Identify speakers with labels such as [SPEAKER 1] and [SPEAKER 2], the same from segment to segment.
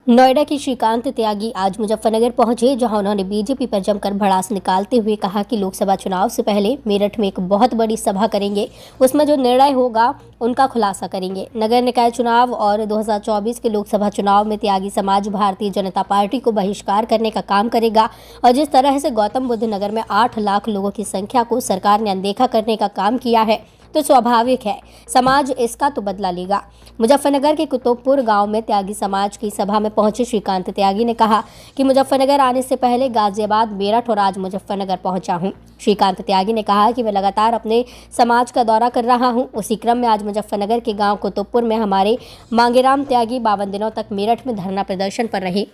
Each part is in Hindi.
[SPEAKER 1] नोएडा के श्रीकांत त्यागी आज मुजफ्फरनगर पहुंचे, जहां उन्होंने बीजेपी पर जमकर भड़ास निकालते हुए कहा कि लोकसभा चुनाव से पहले मेरठ में एक बहुत बड़ी सभा करेंगे। उसमें जो निर्णय होगा उनका खुलासा करेंगे। नगर निकाय चुनाव और 2024 के लोकसभा चुनाव में त्यागी समाज भारतीय जनता पार्टी को बहिष्कार करने का काम करेगा और जिस तरह से गौतम बुद्ध नगर में 8 लाख लोगों की संख्या को सरकार ने अनदेखा करने का काम किया है, तो स्वाभाविक है समाज इसका तो बदला लेगा। मुजफ्फरनगर के कुतुबपुर गांव में त्यागी समाज की सभा में पहुंचे श्रीकांत त्यागी ने कहा कि मुजफ्फरनगर आने से पहले गाजियाबाद, मेरठ और आज मुजफ्फरनगर पहुंचा हूं। श्रीकांत त्यागी ने कहा कि मैं लगातार अपने समाज का दौरा कर रहा हूं। उसी क्रम में आज मुजफ्फरनगर के गांव कुतुबपुर में हमारे मांगेराम त्यागी 52 दिनों तक मेरठ में धरना प्रदर्शन पर रहे।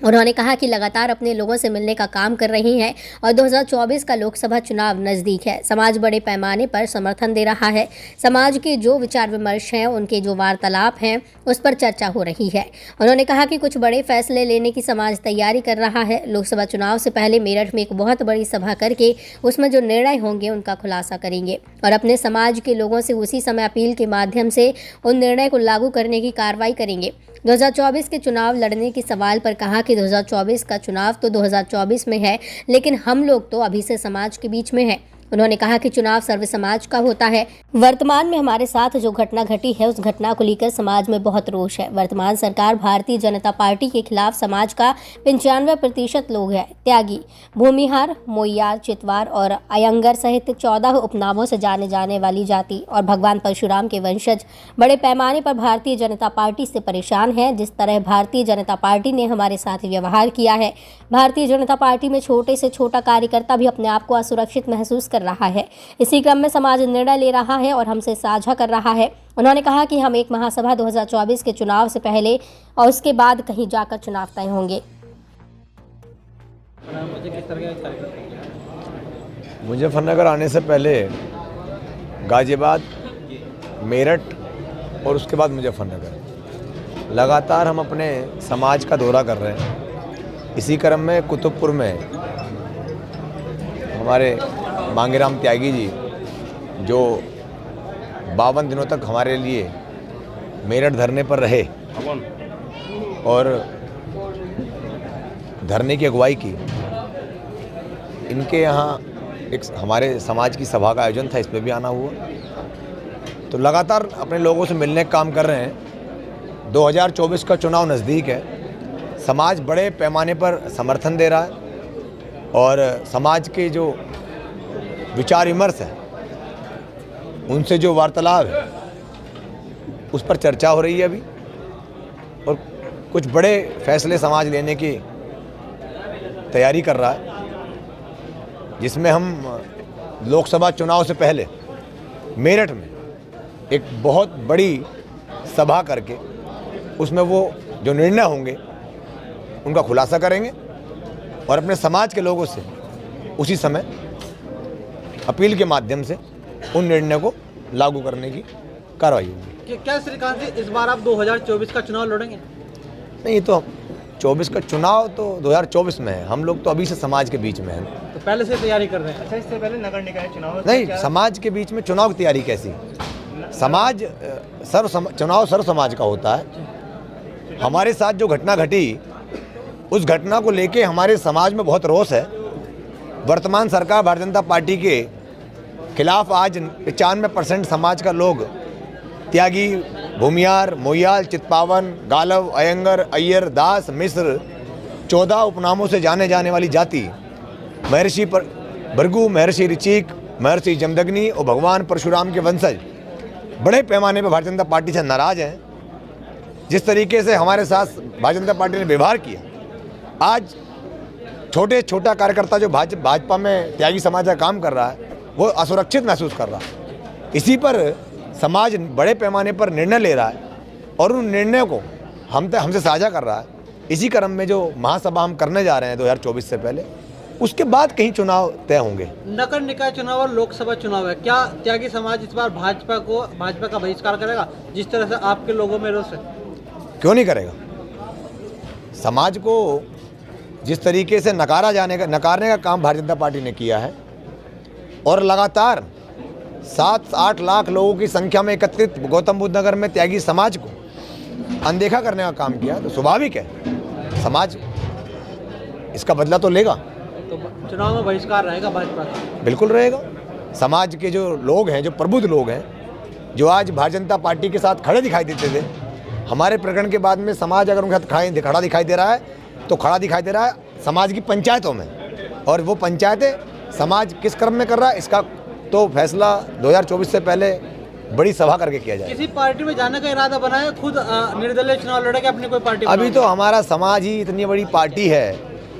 [SPEAKER 1] उन्होंने कहा कि लगातार अपने लोगों से मिलने का काम कर रही हैं और 2024 का लोकसभा चुनाव नज़दीक है। समाज बड़े पैमाने पर समर्थन दे रहा है। समाज के जो विचार विमर्श हैं, उनके जो वार्तालाप हैं, उस पर चर्चा हो रही है। उन्होंने कहा कि कुछ बड़े फैसले लेने की समाज तैयारी कर रहा है। लोकसभा चुनाव से पहले मेरठ में एक बहुत बड़ी सभा करके उसमें जो निर्णय होंगे उनका खुलासा करेंगे और अपने समाज के लोगों से उसी समय अपील के माध्यम से उन निर्णय को लागू करने की कार्रवाई करेंगे। 2024 के चुनाव लड़ने के सवाल पर कहा कि 2024 का चुनाव तो 2024 में है, लेकिन हम लोग तो अभी से समाज के बीच में हैं। उन्होंने कहा कि चुनाव सर्व समाज का होता है। वर्तमान में हमारे साथ जो घटना घटी है, उस घटना को लेकर समाज में बहुत रोष है। वर्तमान सरकार भारतीय जनता पार्टी के खिलाफ समाज का 95% लोग हैं। त्यागी भूमिहार, मोइयार, चितवार और अयंगर सहित 14 उपनामों से जाने जाने वाली जाति और भगवान परशुराम के वंशज बड़े पैमाने पर भारतीय जनता पार्टी से परेशान हैं। जिस तरह भारतीय जनता पार्टी ने हमारे साथ व्यवहार किया है, भारतीय जनता पार्टी में छोटे से छोटा कार्यकर्ता भी अपने आप को असुरक्षित महसूस कर रहा है। इसी क्रम में समाज निर्णय ले रहा है और हमसे साझा कर रहा है। उन्होंने कहा कि हम एक महासभा 2024 के चुनाव से पहले और उसके बाद कहीं जाकर चुनाव तय होंगे।
[SPEAKER 2] मुजफ्फरनगर आने से पहले गाजियाबाद, मेरठ और उसके बाद मुजफ्फरनगर लगातार हम अपने समाज का दौरा कर रहे हैं। इसी क्रम में कुतुबपुर में हमारे मांगेराम त्यागी जी, जो 52 दिनों तक हमारे लिए मेरठ धरने पर रहे और धरने की अगुवाई की, इनके यहाँ एक हमारे समाज की सभा का आयोजन था, इस पर भी आना हुआ। तो लगातार अपने लोगों से मिलने का काम कर रहे हैं। 2024 का चुनाव नज़दीक है। समाज बड़े पैमाने पर समर्थन दे रहा है और समाज के जो विचार विमर्श है, उनसे जो वार्तालाप है, उस पर चर्चा हो रही है अभी और कुछ बड़े फैसले समाज लेने की तैयारी कर रहा है, जिसमें हम लोकसभा चुनाव से पहले मेरठ में एक बहुत बड़ी सभा करके उसमें वो जो निर्णय होंगे उनका खुलासा करेंगे और अपने समाज के लोगों से उसी समय अपील के माध्यम से उन निर्णय को लागू करने की कार्रवाई होगी।
[SPEAKER 3] क्या श्रीकांत जी, इस बार आप 2024 का चुनाव लड़ेंगे?
[SPEAKER 2] नहीं, तो 24 का चुनाव तो 2024 में है। हम लोग तो अभी से समाज के बीच में हैं।
[SPEAKER 3] तो पहले से तैयारी कर रहे हैं?
[SPEAKER 4] अच्छा, इससे पहले नगर निकाय चुनाव
[SPEAKER 2] नहीं, समाज के बीच में चुनाव की तैयारी कैसी? समाज चुनाव सर्व समाज का होता है। हमारे साथ जो घटना घटी, उस घटना को लेके हमारे समाज में बहुत रोष है। वर्तमान सरकार भारतीय जनता पार्टी के खिलाफ आज 95% समाज का लोग त्यागी, भूमियार, मोइयाल, चितपावन, गालव, अयंगर, अय्यर, दास, मिश्र 14 उपनामों से जाने जाने वाली जाति, महर्षि भृगु, महर्षि ऋचिक, महर्षि जमदग्नि और भगवान परशुराम के वंशज बड़े पैमाने पर भारतीय जनता पार्टी से नाराज हैं। जिस तरीके से हमारे साथ भारतीय जनता पार्टी ने व्यवहार किया, आज छोटा कार्यकर्ता जो भाजपा में त्यागी समाज का काम कर रहा है, वो असुरक्षित महसूस कर रहा है। इसी पर समाज बड़े पैमाने पर निर्णय ले रहा है और उन निर्णयों को हमसे साझा कर रहा है। इसी क्रम में जो महासभा हम करने जा रहे हैं 2024 से पहले, उसके बाद कहीं चुनाव तय होंगे।
[SPEAKER 3] नगर निकाय चुनाव और लोकसभा चुनाव है, क्या त्यागी समाज इस बार भाजपा का बहिष्कार करेगा, जिस तरह से आपके लोगों में रोष है?
[SPEAKER 2] क्यों नहीं करेगा? समाज को जिस तरीके से नकारने का काम भारतीय जनता पार्टी ने किया है और लगातार 7-8 लाख लोगों की संख्या में एकत्रित गौतम बुद्ध नगर में त्यागी समाज को अनदेखा करने का काम किया तो स्वाभाविक है समाज इसका बदला तो लेगा।
[SPEAKER 3] तो चुनाव में बहिष्कार रहेगा भाजपा का?
[SPEAKER 2] बिल्कुल रहेगा। समाज के जो लोग हैं, जो प्रबुद्ध लोग हैं, जो आज भारतीय जनता पार्टी के साथ खड़े दिखाई देते थे, हमारे प्रकरण के बाद में समाज अगर उनके साथ खड़ा दिखाई दे रहा है तो खड़ा दिखाई दे रहा है समाज की पंचायतों में, और वो पंचायतें समाज किस क्रम में कर रहा है इसका तो फैसला 2024 से पहले बड़ी सभा करके किया जाए।
[SPEAKER 3] किसी पार्टी में जाने का इरादा बनाया, खुद निर्दलीय चुनाव लड़ेगा अपनी कोई पार्टी?
[SPEAKER 2] अभी तो हमारा समाज ही इतनी बड़ी पार्टी है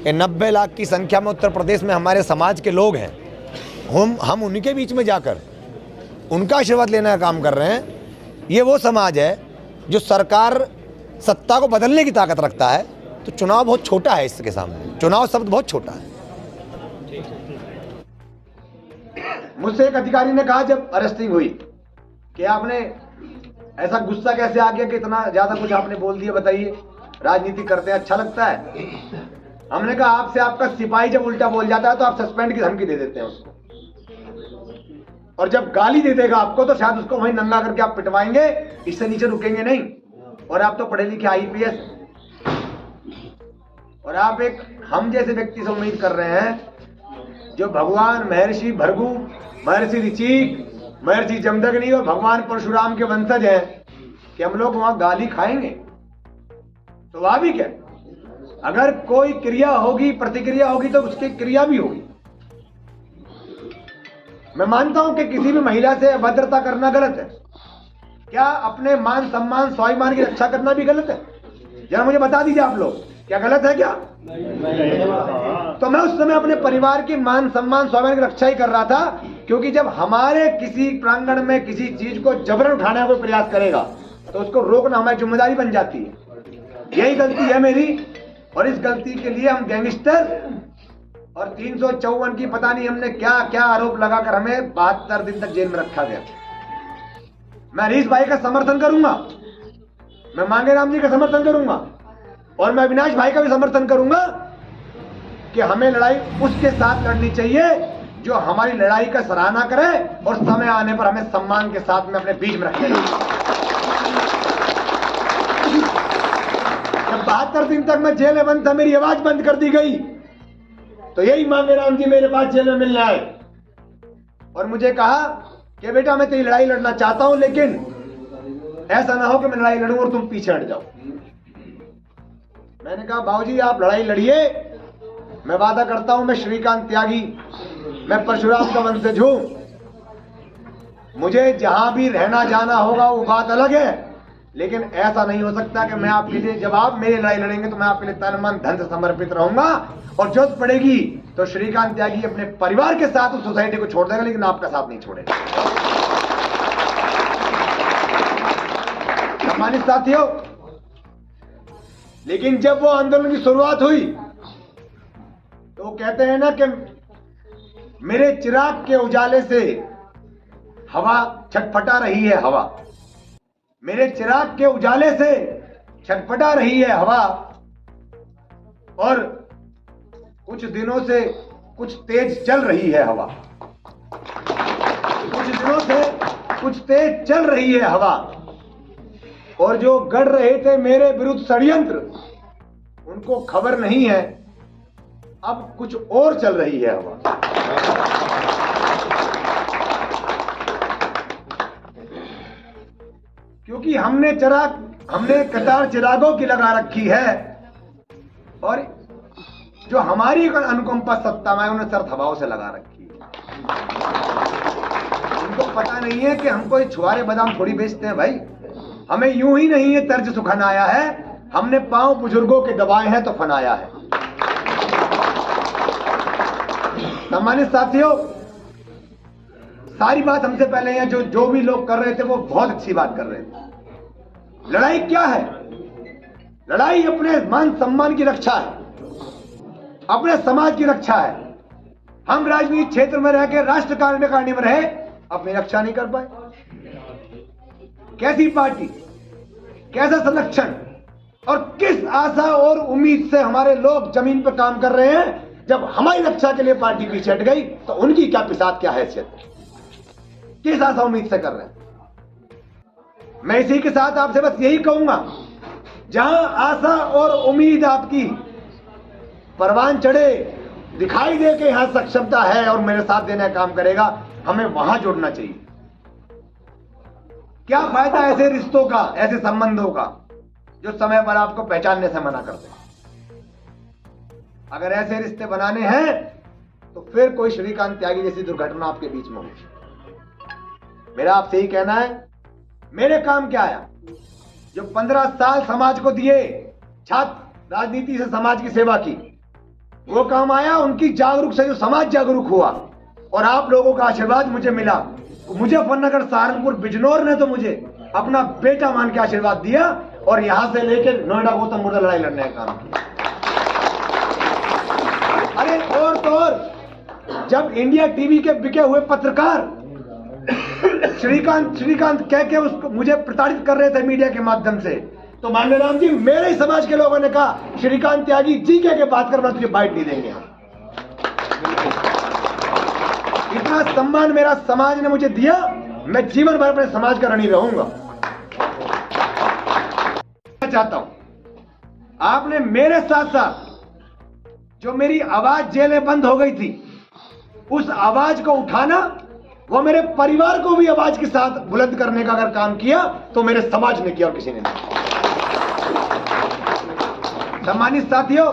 [SPEAKER 2] कि 90 लाख की संख्या में उत्तर प्रदेश में हमारे समाज के लोग हैं। हम उनके बीच में जाकर उनका आशीर्वाद लेने का काम कर रहे हैं। ये वो समाज है जो सरकार सत्ता को बदलने की ताकत रखता है, तो चुनाव बहुत छोटा है इसके सामने। चुनाव शब्द बहुत छोटा है। मुझसे एक अधिकारी ने कहा जब अरेस्टिंग हुई कि आपने ऐसा गुस्सा कैसे आ गया कि इतना ज्यादा कुछ आपने बोल दिया, बताइए, राजनीति करते हैं अच्छा लगता है? हमने कहा आपसे आपका सिपाही जब उल्टा बोल जाता है तो आप सस्पेंड की धमकी दे देते हैं उसको, और जब गाली दे देगा आपको तो शायद उसको वहीं नंगा करके आप पिटवाएंगे, इससे नीचे रुकेंगे नहीं। और आप तो पढ़े लिखे IPS, और आप एक हम जैसे व्यक्ति से उम्मीद कर रहे हैं जो भगवान महर्षि भृगु, महर्षि ऋचिक, महर्षि जमदग्नि और भगवान परशुराम के वंशज हैं, कि हम लोग वहां गाली खाएंगे? स्वाभाविक है, अगर कोई क्रिया होगी, प्रतिक्रिया होगी तो उसकी क्रिया भी होगी। मैं मानता हूं कि किसी भी महिला से अभद्रता करना गलत है। क्या अपने मान सम्मान स्वाभिमान की रक्षा करना भी गलत है? जरा मुझे बता दीजिए आप लोग, क्या गलत है क्या? तो मैं उस समय अपने परिवार के मान सम्मान स्वाभिमान की रक्षा ही कर रहा था, क्योंकि जब हमारे किसी प्रांगण में किसी चीज को जबरन उठाने का कोई प्रयास करेगा तो उसको रोकना हमारी जिम्मेदारी बन जाती है। यही गलती है मेरी, और इस गलती के लिए हम गैंगस्टर और 354 की पता नहीं हमने क्या क्या आरोप लगाकर हमें 72 दिन तक जेल में रखा गया। मैं हरीश भाई का समर्थन करूंगा, मैं मांगे राम जी का समर्थन करूंगा, और मैं अविनाश भाई का भी समर्थन करूंगा कि हमें लड़ाई उसके साथ लड़नी चाहिए जो हमारी लड़ाई का सराहना करे और समय आने पर हमें सम्मान के साथ में अपने बीच में रखे। जब 72 दिन तक मैं जेल में बंद था, मेरी आवाज बंद कर दी गई, तो यही मांगे राम जी मेरे पास जेल में मिलने आए और मुझे कहा कि बेटा मैं तेरी लड़ाई लड़ना चाहता हूं, लेकिन ऐसा ना हो कि मैं लड़ाई लड़ूं और तुम पीछे हट जाओ। मैंने कहा बाबूजी आप लड़ाई लड़िए, मैं वादा करता हूं मैं श्रीकांत त्यागी, मैं परशुराम का वंशज हूं, मुझे जहां भी रहना जाना होगा वो बात अलग है, लेकिन ऐसा नहीं हो सकता कि मैं आपके लिए, जब आप मेरी लड़ाई लड़ेंगे तो मैं आपके लिए तन मन धन से समर्पित रहूंगा, और जरूरत पड़ेगी तो श्रीकांत त्यागी अपने परिवार के साथ उस सोसाइटी को छोड़ देगा, लेकिन आपका साथ नहीं छोड़ेगा। सम्मानित साथियों, लेकिन जब वो आंदोलन की शुरुआत हुई तो कहते हैं ना कि मेरे चिराग के उजाले से हवा छटपटा रही है हवा, मेरे चिराग के उजाले से छटपटा रही है हवा, और कुछ दिनों से कुछ तेज चल रही है हवा, कुछ दिनों से कुछ तेज चल रही है हवा, और जो गढ़ रहे थे मेरे विरुद्ध षड्यंत्र उनको खबर नहीं है अब कुछ और चल रही है हवा। क्योंकि हमने कतार चिरागों की लगा रखी है, और जो हमारी अनुकंपा सत्ता में उन्हें सर्द हवाओं से लगा रखी है। उनको पता नहीं है कि हम कोई छुआरे बादाम थोड़ी बेचते हैं भाई, हमें यूं ही नहीं है तर्ज सुखनाया है, हमने पांव बुजुर्गों के दबाए हैं तो फनाया है। सम्मानित साथियों, सारी बात हमसे पहले है जो भी लोग कर रहे थे वो बहुत अच्छी बात कर रहे थे। लड़ाई क्या है? लड़ाई अपने मान सम्मान की रक्षा है, अपने समाज की रक्षा है। हम राजनीतिक क्षेत्र में रह के राष्ट्र कार्यकारिणी में रहे, अपनी रक्षा नहीं कर पाए। कैसी पार्टी, कैसा संरक्षण और किस आशा और उम्मीद से हमारे लोग जमीन पर काम कर रहे हैं? जब हमारी रक्षा के लिए पार्टी पीछे हट गई तो उनकी क्या पिसाद, क्या हैसियत, किस आशा उम्मीद से कर रहे हैं? मैं इसी के साथ आपसे बस यही कहूंगा जहां आशा और उम्मीद आपकी परवान चढ़े, दिखाई दे कि यहां सक्षमता है और मेरे साथ देने का काम करेगा, हमें वहां जुड़ना चाहिए। क्या फायदा ऐसे रिश्तों का, ऐसे संबंधों का जो समय पर आपको पहचानने से मना करते हैं। अगर ऐसे रिश्ते बनाने हैं तो फिर कोई श्रीकांत त्यागी जैसी दुर्घटना आपके बीच में होगी। मेरा आपसे ही कहना है, मेरे काम क्या आया? जो 15 साल समाज को दिए, छात्र राजनीति से समाज की सेवा की, वो काम आया। उनकी जागरूक से जो समाज जागरूक हुआ और आप लोगों का आशीर्वाद मुझे मिला। मुजफ्फरनगर, सहारनपुर, बिजनौर ने तो मुझे अपना बेटा मान के आशीर्वाद दिया और यहां से लेकर नोएडा गौतम बुद्ध लड़ाई लड़ने का काम किया। अरे और तो और, जब इंडिया टीवी के बिके हुए पत्रकार श्रीकांत कह के उसको मुझे प्रताड़ित कर रहे थे मीडिया के माध्यम से, तो माननीय राम जी, मेरे ही समाज के लोगों ने कहा श्रीकांत त्यागी जी के बात करना, तुझे बाइट नहीं देंगे हम। इतना सम्मान मेरा समाज ने मुझे दिया, मैं जीवन भर अपने समाज का ऋणी रहूंगा। मैं चाहता हूं आपने मेरे साथ साथ जो मेरी आवाज जेलें बंद हो गई थी, उस आवाज को उठाना, वो मेरे परिवार को भी आवाज के साथ बुलंद करने का अगर काम किया तो मेरे समाज ने किया और किसी ने नहीं। सम्मानित साथियों,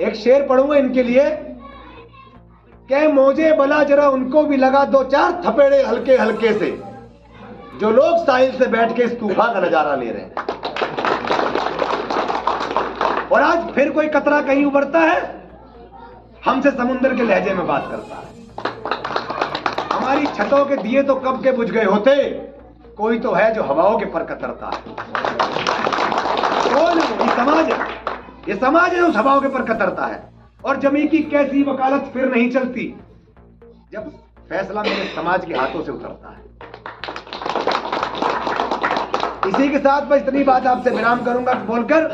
[SPEAKER 2] एक शेर पढ़ूंगा इनके लिए। के मौजे बला जरा उनको भी लगा 2-4 थपेड़े हल्के हल्के से, जो लोग साहिल से बैठ के इस तूफान का नजारा ले रहे हैं। और आज फिर कोई कतरा कहीं उभरता है, हमसे समुद्र के लहजे में बात करता है। हमारी छतों के दिए तो कब के बुझ गए होते, कोई तो है जो हवाओं के पर कतरता है। कौन? ये समाज है उस हवाओं के पर कतरता है। और जमी की कैसी वकालत फिर नहीं चलती जब फैसला मेरे समाज के हाथों से उतरता है। इसी के साथ मैं इतनी बात आपसे विराम करूंगा बोलकर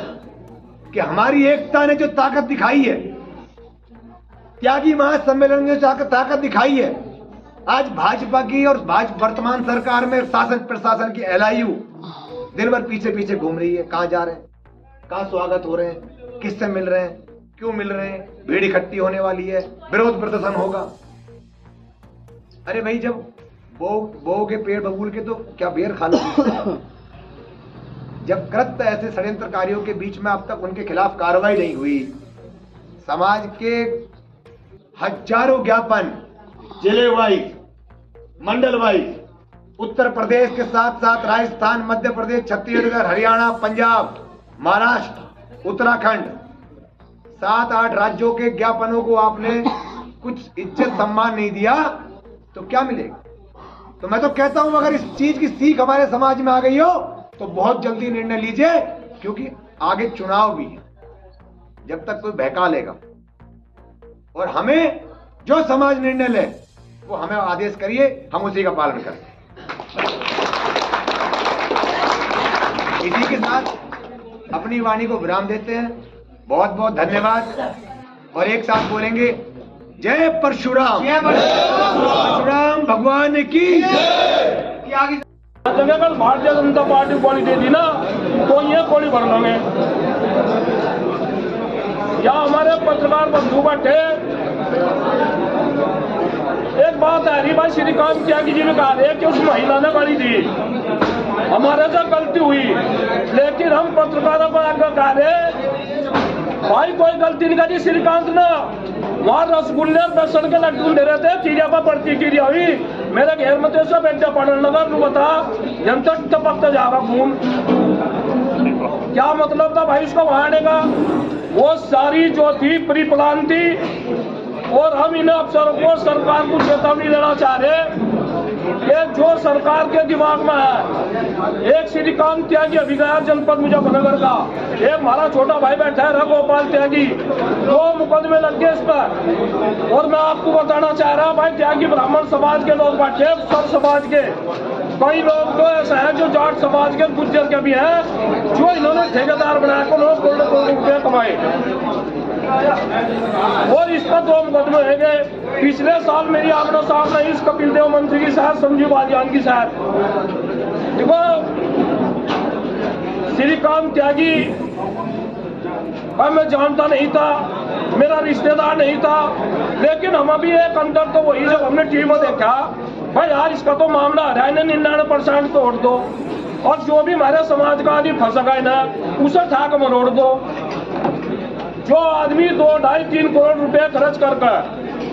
[SPEAKER 2] कि हमारी एकता ने जो ताकत दिखाई है, त्यागी महासम्मेलन ने जो ताकत दिखाई है, आज भाजपा की और वर्तमान सरकार में शासन प्रशासन की LIU दिन भर पीछे पीछे घूम रही है। कहां जा रहे हैं, कहां स्वागत हो रहे हैं, किससे मिल रहे हैं, क्यों मिल रहे हैं, भीड़ इकट्ठी होने वाली है, विरोध प्रदर्शन होगा। अरे भाई, जब बो के पेड़ बबूल के तो क्या बेर खा लो। जब कृत्य ऐसे षड्यंत्रकारियों के बीच में अब तक उनके खिलाफ कार्रवाई नहीं हुई, समाज के हजारों ज्ञापन जिले वाइज, मंडल वाइज, उत्तर प्रदेश के साथ साथ राजस्थान, मध्य प्रदेश, छत्तीसगढ़, हरियाणा, पंजाब, महाराष्ट्र, उत्तराखंड, 7-8 राज्यों के ज्ञापनों को आपने कुछ इज्जत सम्मान नहीं दिया तो क्या मिलेगा? तो मैं तो कहता हूं, अगर इस चीज की सीख हमारे समाज में आ गई हो तो बहुत जल्दी निर्णय लीजिए, क्योंकि आगे चुनाव भी है। जब तक कोई बहका लेगा, और हमें जो समाज निर्णय ले वो हमें आदेश करिए, हम उसी का पालन करें। इसी के साथ अपनी वाणी को विराम देते हैं। बहुत बहुत धन्यवाद। और एक साथ बोलेंगे, जय परशुराम, परशुराम भगवान की।
[SPEAKER 4] अगर भारतीय जनता पार्टी गोली दे दी ना तो ये गोली भर लोगे। या हमारे पत्रकार बंधु बैठे, एक बात है, भाई श्रीकांत त्यागी जी ने कहा कि उस महिला ने गाली दी, हमारे से गलती हुई, लेकिन हम पत्रकारों को आगे कह रहे भाई कोई गलती नहीं करी श्रीकांत ने। वहां रसगुल्ले और बेसन के लड्डू दे रहे थे, चिड़िया पर बढ़ती चिड़िया हुई, मेरे घर में तो सब बेटा पढ़ने लगा, तू बता जनता टपकता जाएगा खून। क्या मतलब था भाई उसको वहां आने का? वो सारी जो थी प्री प्लान थी। और हम इन अफसरों को, सरकार को चेतावनी देना चाह रहे कि जो सरकार के दिमाग में है, एक श्रीकांत त्यागी अभिगया जनपद मुजफ्फरनगर का, एक हमारा छोटा भाई बैठा है गोपाल त्यागी, 2 मुकदमे लग गए इस पर। और मैं आपको बताना चाह रहा भाई, त्यागी ब्राह्मण समाज के लोग बैठे, सब समाज के, कई लोग तो ऐसा है जो जाट समाज के, गुज्जर के भी हैं, जो इन्होंने ठेकेदार बनाया को करोड़ों रुपये कमाए। और इस पर 2 मुकदमे हो गए। पिछले साल मेरी आमना सामने इस कपिल देव मंत्री की शहर, संजीव बालियान की शहर। देखो श्रीकांत त्यागी मैं जानता नहीं था, मेरा रिश्तेदार नहीं था, लेकिन हम अभी एक अंदर तो वही जब हमने टीवी में देखा भाई यार इसका तो मामला है ना 99% तोड़ दो और जो भी हमारे समाज का आदमी फंस गए ना उसे ठाक मरोड़ दो। जो आदमी 2, 2.5, 3 करोड़ रुपए खर्च कर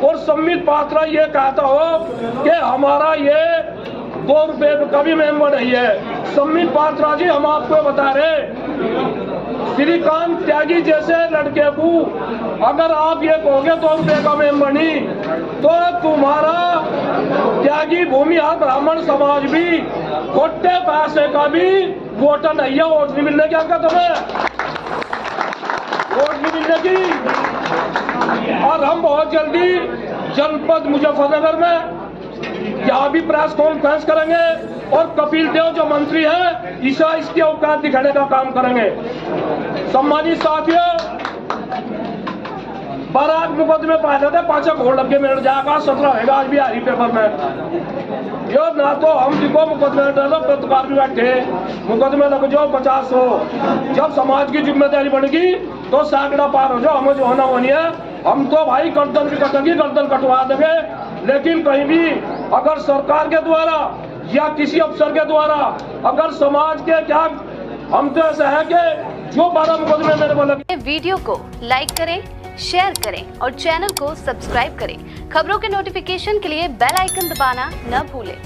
[SPEAKER 4] और सम्मित पात्रा ये कहता हो कि हमारा ये 2 रुपए का भी मेंबर नहीं है। सम्मित पात्रा जी हम आपको बता रहे श्रीकांत त्यागी जैसे लड़के को अगर आप ये कहोगे 2 रुपए का मेंबर नहीं तो तुम्हारा त्यागी भूमिहार ब्राह्मण समाज भी खोटे पैसे का भी वोट नहीं है। वोट नहीं मिलने की क्या तुम्हें वोट नहीं मिलने की। और हम बहुत जल्दी जनपद मुजफ्फरनगर में यहाँ भी प्रेस कॉन्फ्रेंस करेंगे और कपिल देव जो मंत्री हैं इसकी औकात दिखाने का काम करेंगे। सम्मानित साथियों, बारात मुकदमे पहले थे 5 घोड़ लग के मिल जाएगा 17 होगा आज भी आ रही पेपर में। यो ना तो हम दिखो मुकदमे डालो पत्रकार भी बैठे मुकदमे लग जाओ 50 हो। जब समाज की जिम्मेदारी बढ़ेगी तो सैकड़ा पार हो जाओ। हमें जो होना होनी है हम तो भाई गर्दन भी कटेंगी, गर्दन कटवा देंगे। लेकिन कहीं भी अगर सरकार के द्वारा या किसी अफसर के द्वारा अगर समाज के क्या हम तो ऐसा है कि जो 12 मुकदमे मेरे को लगे।
[SPEAKER 5] वीडियो को लाइक करें, शेयर करें और चैनल को सब्सक्राइब करें। खबरों के नोटिफिकेशन के लिए बेल आइकन दबाना न भूलें।